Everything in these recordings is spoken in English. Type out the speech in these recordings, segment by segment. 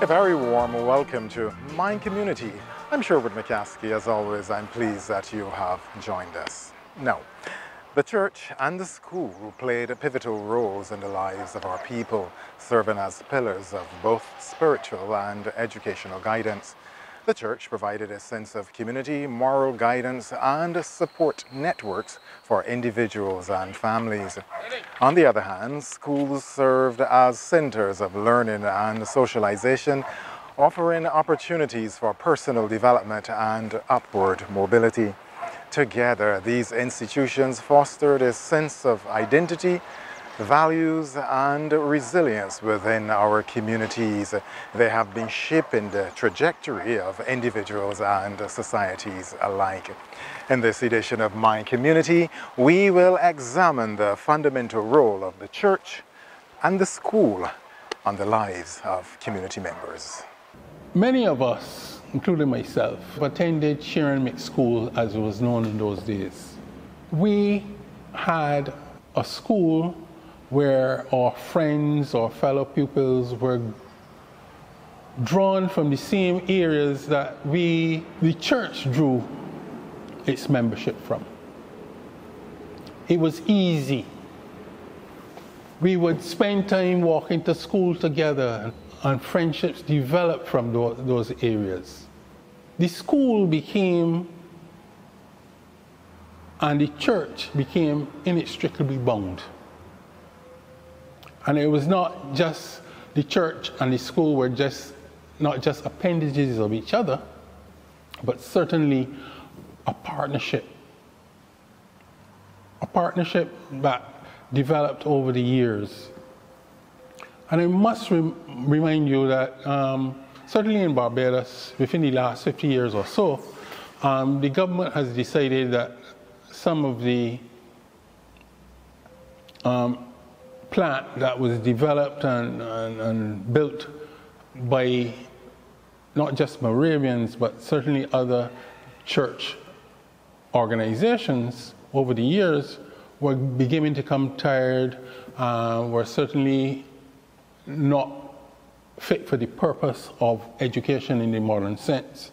A very warm welcome to my community. I'm Sherwood McCaskey. As always, I'm pleased that you have joined us. Now, the church and the school played pivotal roles in the lives of our people, serving as pillars of both spiritual and educational guidance. The church provided a sense of community, moral guidance, and support networks for individuals and families. On the other hand, schools served as centers of learning and socialization, offering opportunities for personal development and upward mobility. Together, these institutions fostered a sense of identity, values, and resilience within our communities. They have been shaping the trajectory of individuals and societies alike. In this edition of My Community, we will examine the fundamental role of the church and the school on the lives of community members. Many of us, including myself, attended Sharon School as it was known in those days. We had a school where our friends or fellow pupils were drawn from the same areas that the church drew its membership from. It was easy. We would spend time walking to school together, and friendships developed from those areas. The school became, and the church became inextricably bound. And it was not just the church and the school were not just appendages of each other, but certainly a partnership. A partnership that developed over the years. And I must remind you that certainly in Barbados, within the last 50 years or so, the government has decided that some of the plant that was developed and built by not just Moravians, but certainly other church organizations over the years were beginning to come tired, were certainly not fit for the purpose of education in the modern sense.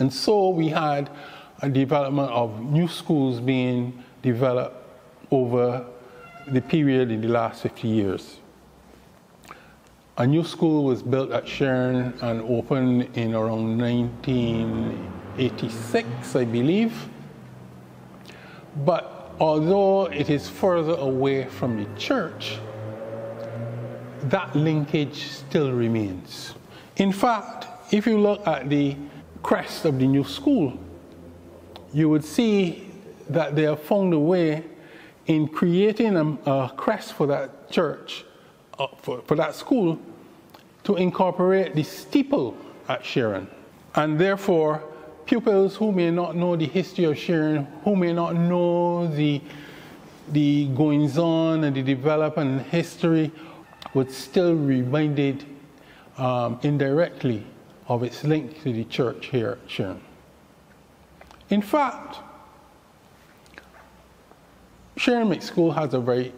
And so we had a development of new schools being developed over the period in the last 50 years. A new school was built at Sharon and opened in around 1986, I believe. But although it is further away from the church, that linkage still remains. In fact, if you look at the crest of the new school, you would see that they have found a way in creating a crest for that church, for that school, to incorporate the steeple at Sharon. And therefore, pupils who may not know the history of Sharon, who may not know the goings-on and the development history, would still be reminded indirectly of its link to the church here at Sharon. In fact, Sharon School has a very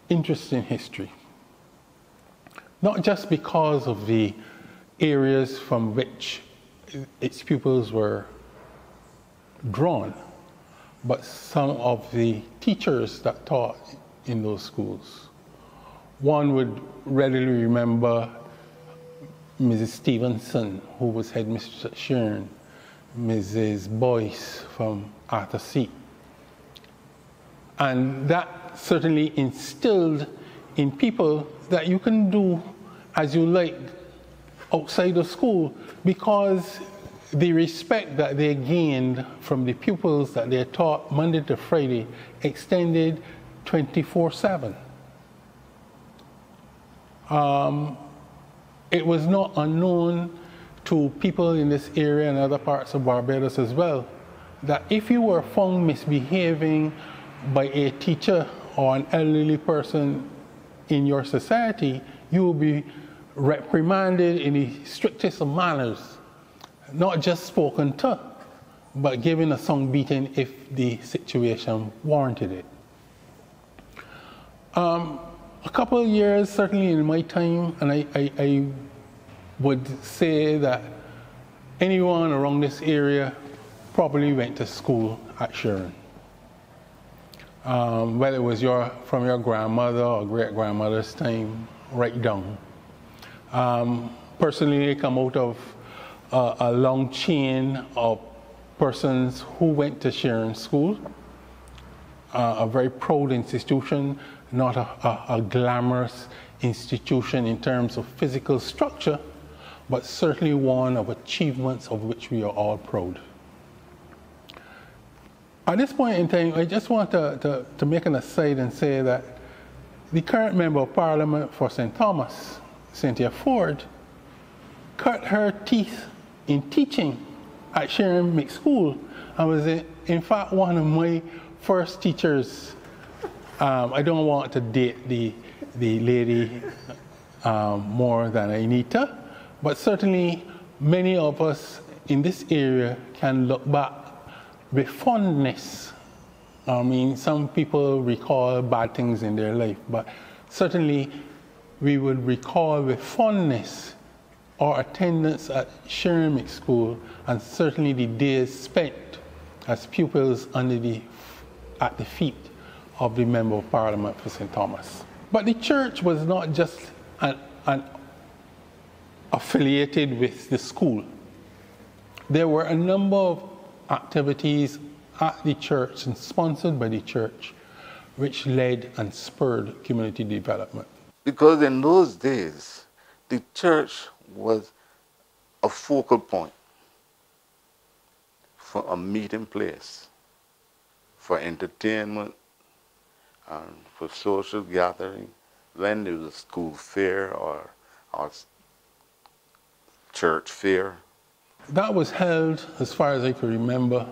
interesting history. Not just because of the areas from which its pupils were drawn, but some of the teachers that taught in those schools. One would readily remember Mrs. Stevenson, who was headmistress at Sharon, Mrs. Boyce from Arthur Seat. And that certainly instilled in people that you can do as you like outside of school, because the respect that they gained from the pupils that they taught Monday to Friday extended 24/7. It was not unknown to people in this area and other parts of Barbados as well, that if you were found misbehaving by a teacher or an elderly person in your society, you will be reprimanded in the strictest of manners, not just spoken to, but given a song beating if the situation warranted it. A couple of years, certainly in my time, and I would say that anyone around this area probably went to school at Sharon. Whether it was from your grandmother or great-grandmother's time, right down. Personally, I come out of a long chain of persons who went to Sharon School, a very proud institution, not a glamorous institution in terms of physical structure, but certainly one of achievements of which we are all proud. At this point in time, I just want to make an aside and say that the current Member of Parliament for St. Thomas, Cynthia Ford, cut her teeth in teaching at Sharon School and was in fact one of my first teachers. I don't want to date the lady more than I need to, but certainly many of us in this area can look back with fondness. I mean, some people recall bad things in their life, but certainly we would recall with fondness our attendance at Sharon School and certainly the days spent as pupils at the feet of the Member of Parliament for St. Thomas. But the church was not just affiliated with the school. There were a number of activities at the church and sponsored by the church which led and spurred community development. Because in those days, the church was a focal point for a meeting place, for entertainment, and for social gathering, when there was a school fair or church fair. That was held, as far as I can remember,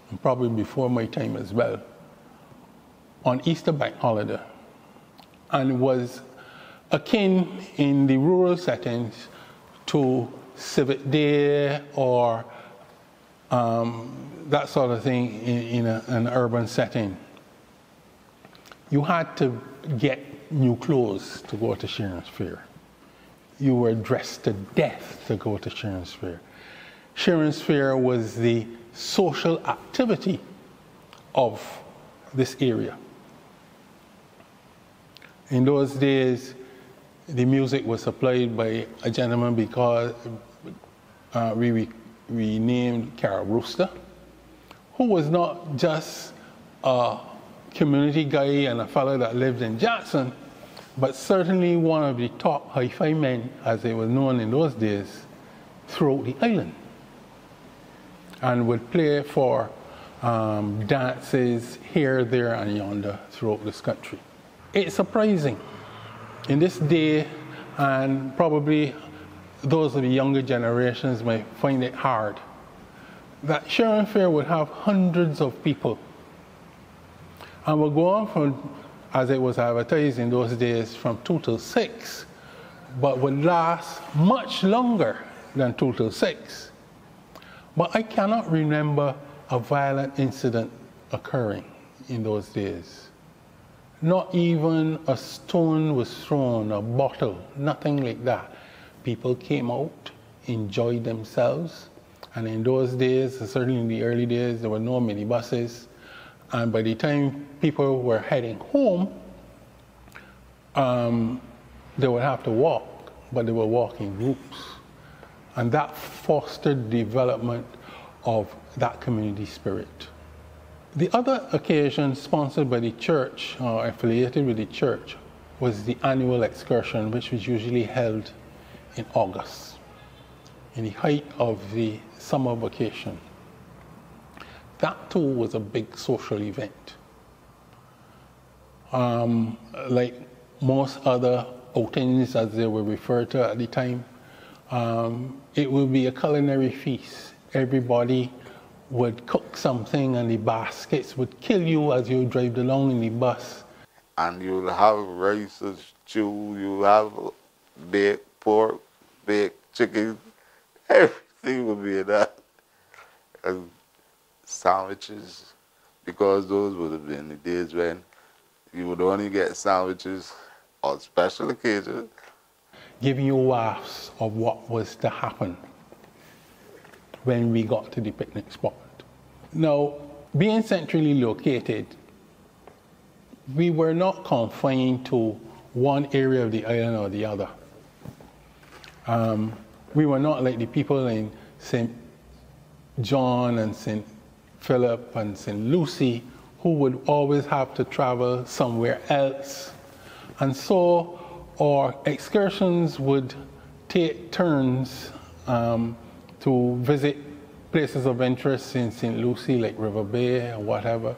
and probably before my time as well, on Easter bank holiday, and was akin in the rural settings to Civic Day or that sort of thing in an urban setting. You had to get new clothes to go to Sharon Faire. You were dressed to death to go to Sharon Faire. Sharon Faire was the social activity of this area. In those days, the music was supplied by a gentleman because we named Carol Brewster, who was not just a community guy and a fellow that lived in Jackson, but certainly one of the top hi-fi men, as they were known in those days, throughout the island, and would play for dances here, there, and yonder throughout this country. It's surprising in this day, and probably those of the younger generations might find it hard, that Sharon Faire would have hundreds of people and would go on from, as it was advertised in those days, from 2 till 6, but would last much longer than 2 till 6. But I cannot remember a violent incident occurring in those days. Not even a stone was thrown, a bottle, nothing like that. People came out, enjoyed themselves, and in those days, certainly in the early days, there were no minibuses, and by the time people were heading home, they would have to walk, but they were walking groups. And that fostered the development of that community spirit. The other occasion sponsored by the church or affiliated with the church was the annual excursion, which was usually held in August, in the height of the summer vacation. That too was a big social event. Like most other outings, as they were referred to at the time, it would be a culinary feast. Everybody would cook something and the baskets would kill you as you drive along in the bus. And you'll have rice and stew, you'll have baked pork, baked chicken, everything will be in that. And sandwiches, because those would have been the days when you would only get sandwiches on special occasions. giving you wafts of what was to happen when we got to the picnic spot. Now, being centrally located, we were not confined to one area of the island or the other. We were not like the people in St. John and St. Philip and St. Lucy who would always have to travel somewhere else. And so our excursions would take turns to visit places of interest in St. Lucy, like River Bay or whatever.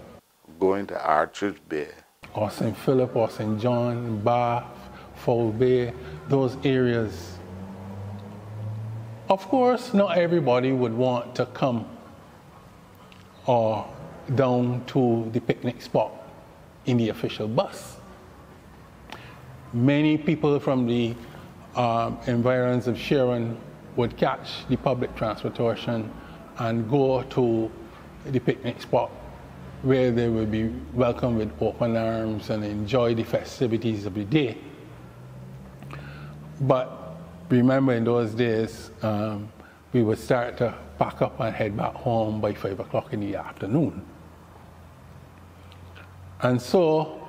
Going to Archer's Bay. Or St. Philip or St. John, Bath, Foul Bay, those areas. Of course, not everybody would want to come or down to the picnic spot in the official bus. Many people from the environs of Sharon would catch the public transportation and go to the picnic spot where they would be welcomed with open arms and enjoy the festivities of the day. But remember, in those days, we would start to pack up and head back home by 5 o'clock in the afternoon. And so,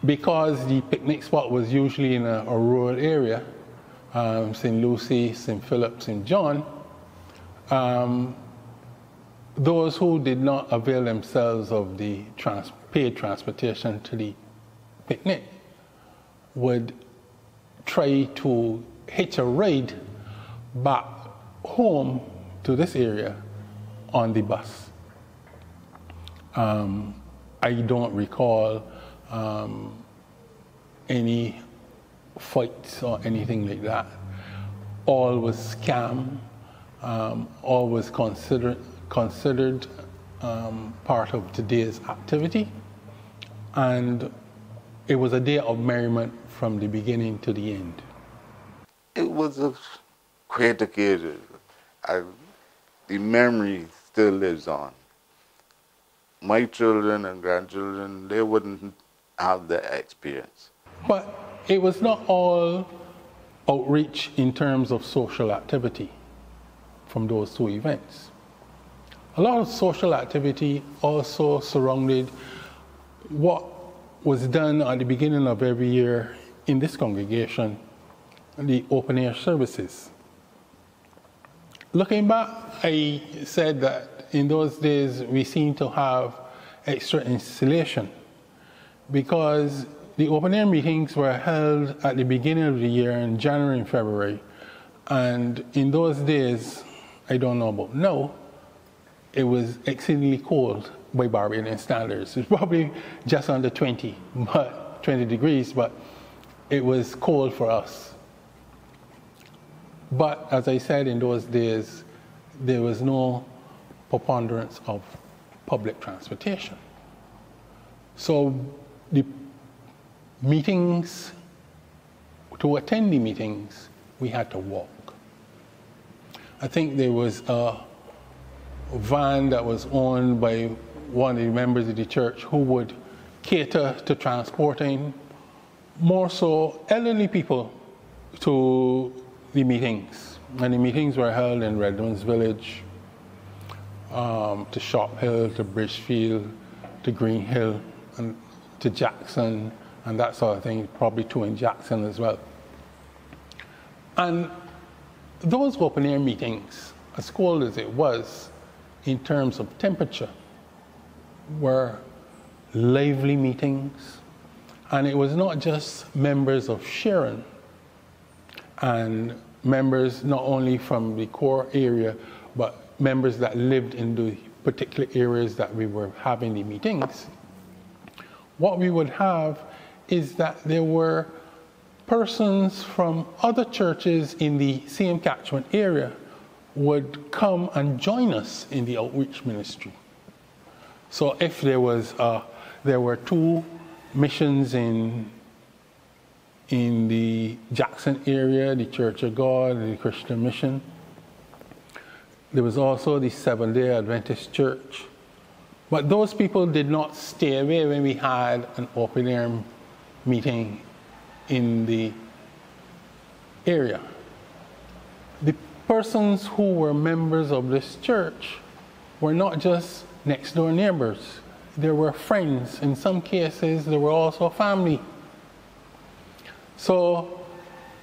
because the picnic spot was usually in a rural area, St. Lucy, St. Philip, St. John, those who did not avail themselves of the paid transportation to the picnic would try to hitch a ride back home to this area on the bus. I don't recall any fights or anything like that. All was scam, all was considered part of today's activity, and it was a day of merriment from the beginning to the end. It was a great occasion. The memory still lives on. My children and grandchildren, they wouldn't have that experience. But it was not all outreach in terms of social activity from those two events. A lot of social activity also surrounded what was done at the beginning of every year in this congregation, the open air services. Looking back, I said that in those days we seemed to have extra installation because the open air meetings were held at the beginning of the year in January and February. And in those days, I don't know about now, it was exceedingly cold by Barbadian standards. It was probably just under 20 degrees, but it was cold for us. But as I said, in those days, there was no preponderance of public transportation. So the meetings, to attend the meetings, we had to walk. I think there was a van that was owned by one of the members of the church who would cater to transporting more so elderly people to the meetings. And the meetings were held in Redlands Village, to Shop Hill, to Bridgefield, to Green Hill, and to Jackson, and that sort of thing, probably two in Jackson as well. And those open air meetings, as cold as it was in terms of temperature, were lively meetings. And it was not just members of Sharon and members not only from the core area, but members that lived in the particular areas that we were having the meetings. What we would have is that there were persons from other churches in the same catchment area would come and join us in the outreach ministry. So if there were two missions in the Jackson area, the Church of God and the Christian Mission. There was also the Seventh-day Adventist Church. But those people did not stay away when we had an open air meeting in the area. The persons who were members of this church were not just next door neighbors. There were friends. In some cases, there were also family. So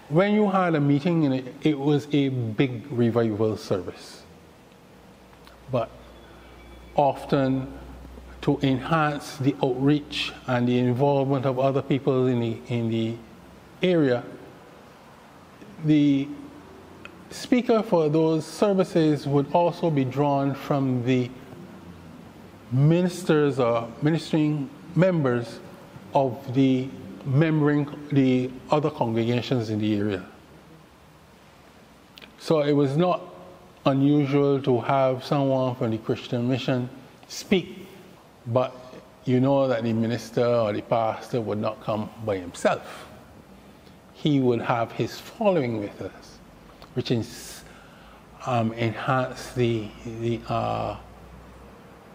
when you had a meeting, and it was a big revival service. But often, to enhance the outreach and the involvement of other people in the area, the speaker for those services would also be drawn from the ministers or ministering members of the other congregations in the area. So it was not unusual to have someone from the Christian mission speak, but you know that the minister or the pastor would not come by himself. He would have his following with us, which is enhance the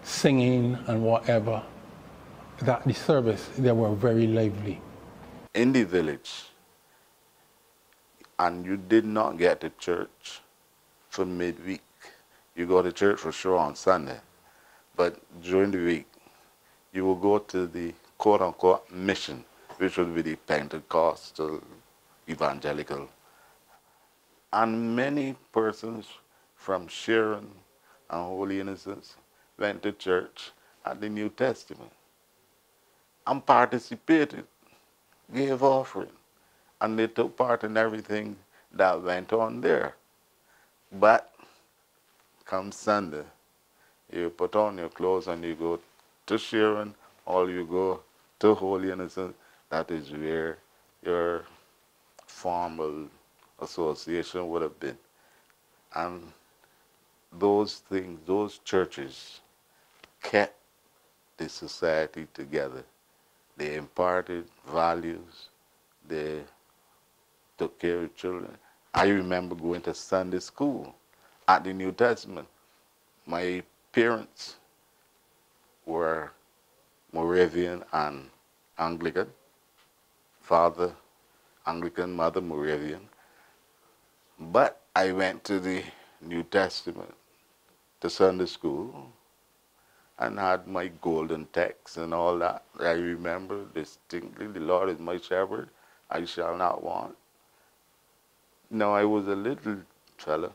singing and whatever, that the service, they were very lively. In the village, and you did not get to church for midweek. You go to church for sure on Sunday, but during the week, you will go to the quote-unquote mission, which would be the Pentecostal, evangelical. And many persons from Sharon and Holy Innocents went to church at the New Testament and participated, gave offering, and they took part in everything that went on there. But come Sunday, you put on your clothes and you go to Sharon, or you go to Holy Innocents. That is where your formal association would have been. And those things, those churches kept the society together. They imparted values. They took care of children. I remember going to Sunday school at the New Testament. My parents were Moravian and Anglican. Father Anglican, mother Moravian. But I went to the New Testament, to Sunday school, and had my golden text and all that. I remember distinctly, the Lord is my shepherd, I shall not want. Now, I was a little fella,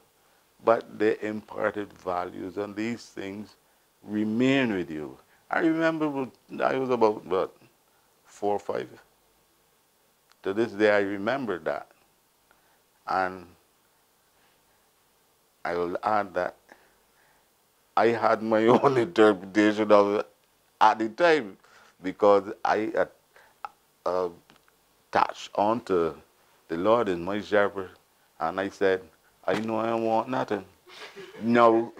but they imparted values, and these things remain with you. I remember I was about, what, 4 or 5. To this day, I remember that. And I will add that I had my own interpretation of it at the time, because I attached onto the Lord is my shepherd, and I said, I know I don't want nothing. No.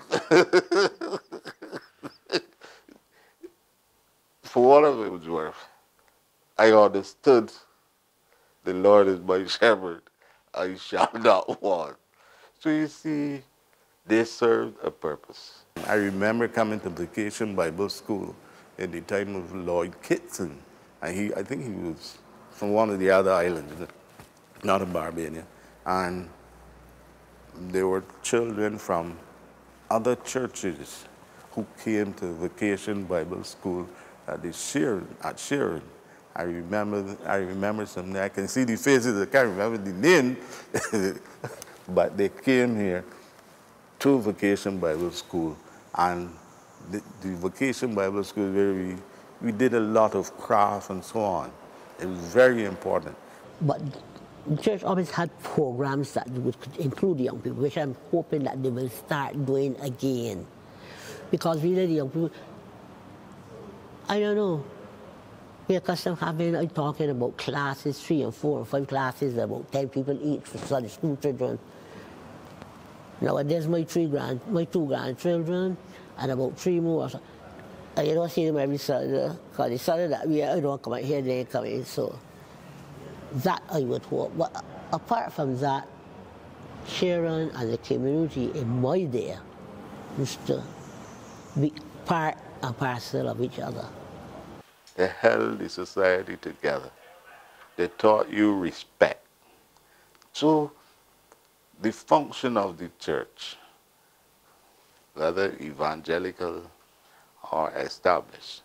For whatever it was worth, I understood the Lord is my shepherd, I shall not want. So you see, they served a purpose. I remember coming to Vacation Bible School at the time of Lloyd Kitson. And I think he was from one of the other islands, not a Barbadian. And there were children from other churches who came to Vacation Bible School at Sharon. I remember some, I can see the faces, I can't remember the name, but they came here to Vacation Bible School. And the Vacation Bible School, where we did a lot of craft and so on. It was very important. But the church always had programs that would include young people, which I'm hoping that they will start doing again. Because really the young people, I don't know, we are accustomed having, talking about classes, 3 and 4 and 5 classes, about 10 people each for Sunday school children. Nowadays, my 2 grandchildren and about 3 more. I don't see them every Sunday, because the Sunday that I don't come out here, they come in. So that I would hope. But apart from that, Sharon and the community in my day used to be part and parcel of each other. They held the society together. They taught you respect. So the function of the church, whether evangelical or established,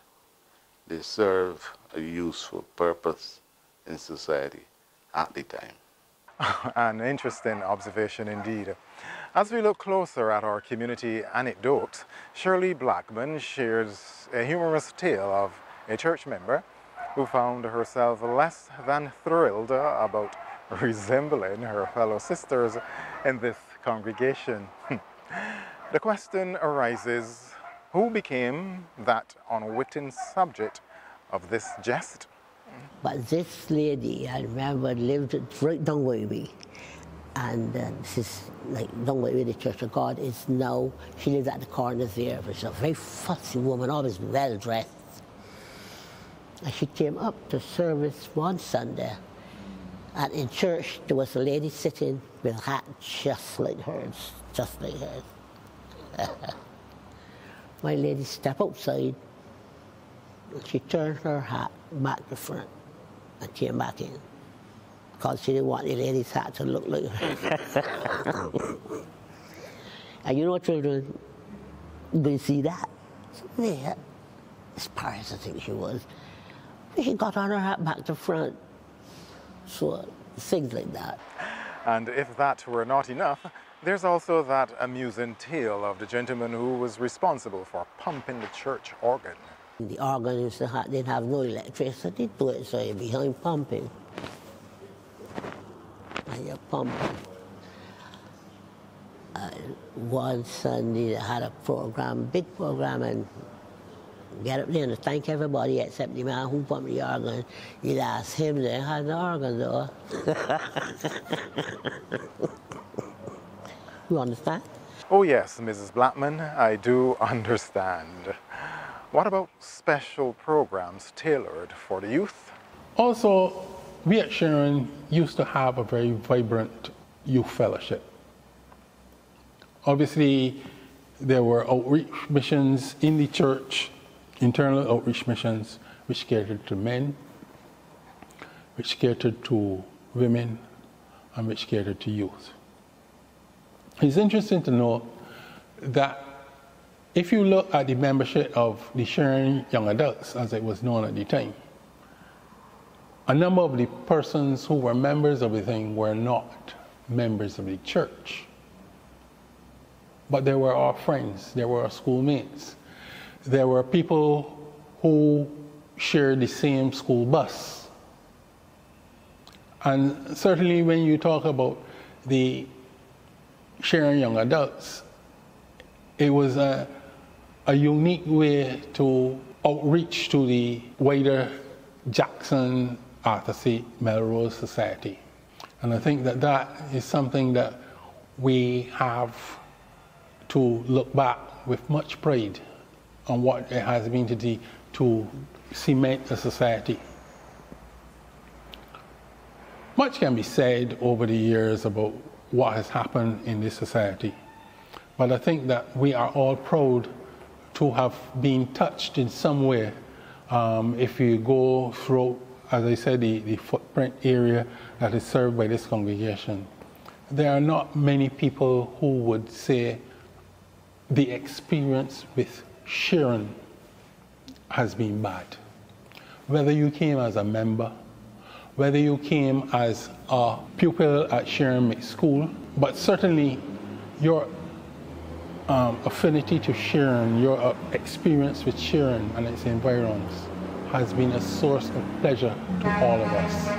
they serve a useful purpose in society at the time. An interesting observation indeed. As we look closer at our community anecdote, Shirley Blackman shares a humorous tale of a church member who found herself less than thrilled about resembling her fellow sisters in this congregation. The question arises, who became that unwitting subject of this jest? But this lady, I remember, lived right down where we. And this is like down where the Church of God is now. She lives at the corner there. She's a very fussy woman, always well dressed. And she came up to service one Sunday. And in church, there was a lady sitting with a hat just like hers, just like hers. My lady stepped outside. She turned her hat back to front and came back in because she didn't want the lady's hat to look like her. And you know, children, they see that. So there, as pious I think she was, she got on her hat back to front. So things like that. And if that were not enough, there's also that amusing tale of the gentleman who was responsible for pumping the church organ. The organ didn't have no electricity to it, so you're behind pumping. And you're pumping. One Sunday they had a program, big program, and get up there and thank everybody except the man who pumped the organ. You'd ask him, they had the organ though. You understand? Oh yes, Mrs. Blackman, I do understand. What about special programs tailored for the youth? Also, we at Sharon used to have a very vibrant youth fellowship. Obviously, there were outreach missions in the church, internal outreach missions, which catered to men, which catered to women, and which catered to youth. It's interesting to note that if you look at the membership of the Sharon Young Adults, as it was known at the time, a number of the persons who were members of the thing were not members of the church. But they were our friends, they were our schoolmates. There were people who shared the same school bus. And certainly when you talk about the Sharon Young Adults, it was a unique way to outreach to the wider Jackson, Arthur C. Melrose Society. And I think that that is something that we have to look back with much pride on what it has been to cement a society. Much can be said over the years about what has happened in this society, but I think that we are all proud to have been touched in some way. If you go through, as I said, the footprint area that is served by this congregation, there are not many people who would say the experience with Sharon has been bad. Whether you came as a member, whether you came as a pupil at Sharon School, but certainly your affinity to Sharon, your experience with Sharon and its environs has been a source of pleasure to all of us.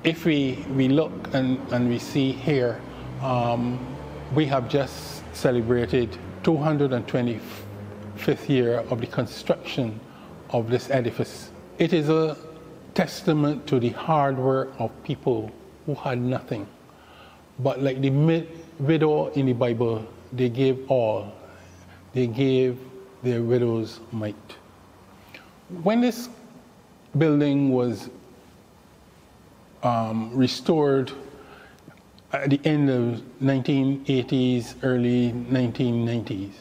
If we look and we see here, we have just celebrated 225th year of the construction of this edifice. It is a testament to the hard work of people who had nothing. But like the widow in the Bible, they gave all. They gave their widow's mite. When this building was restored at the end of 1980s, early 1990s,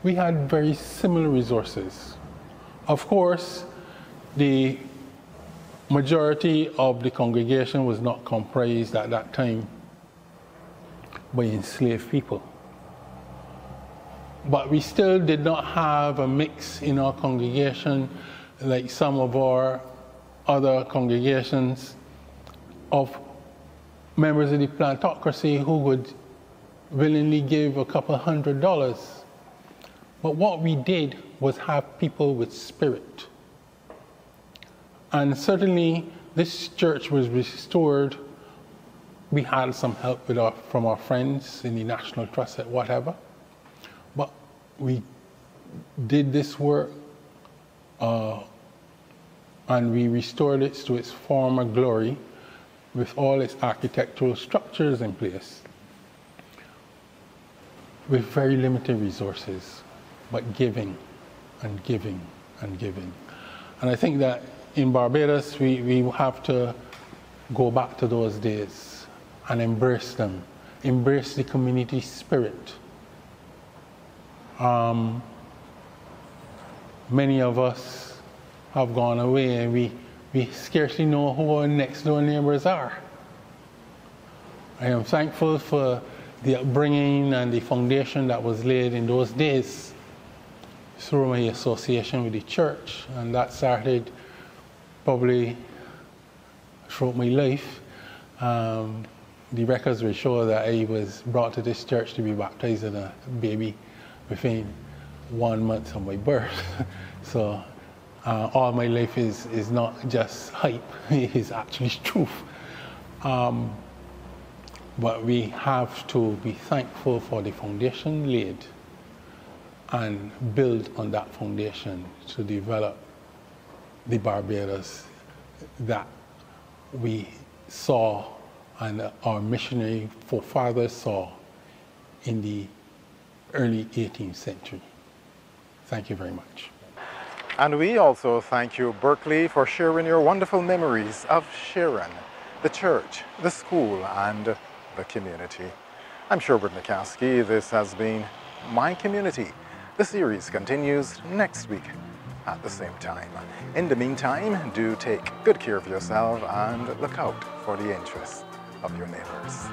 we had very similar resources. Of course, the majority of the congregation was not comprised at that time by enslaved people. But we still did not have a mix in our congregation like some of our other congregations of members of the plantocracy who would willingly give a couple $100. But what we did was have people with spirit. And certainly this church was restored. We had some help from our friends in the National Trust and whatever. But we did this work and we restored it to its former glory with all its architectural structures in place with very limited resources, but giving and giving and giving. And I think that in Barbados, we have to go back to those days and embrace them, embrace the community spirit. Many of us have gone away and we scarcely know who our next door neighbors are. I am thankful for the upbringing and the foundation that was laid in those days through my association with the church, and that started probably throughout my life. The records will show that I was brought to this church to be baptized as a baby within 1 month of my birth. So all my life is not just hype, it is actually truth. But we have to be thankful for the foundation laid and build on that foundation to develop the Barbados that we saw and our missionary forefathers saw in the early 18th century. Thank you very much. And we also thank you, Berkeley, for sharing your wonderful memories of Sharon, the church, the school, and the community. I'm Sherwood McCaskey. This has been My Community. The series continues next week at the same time. In the meantime, do take good care of yourself and look out for the interests of your neighbors.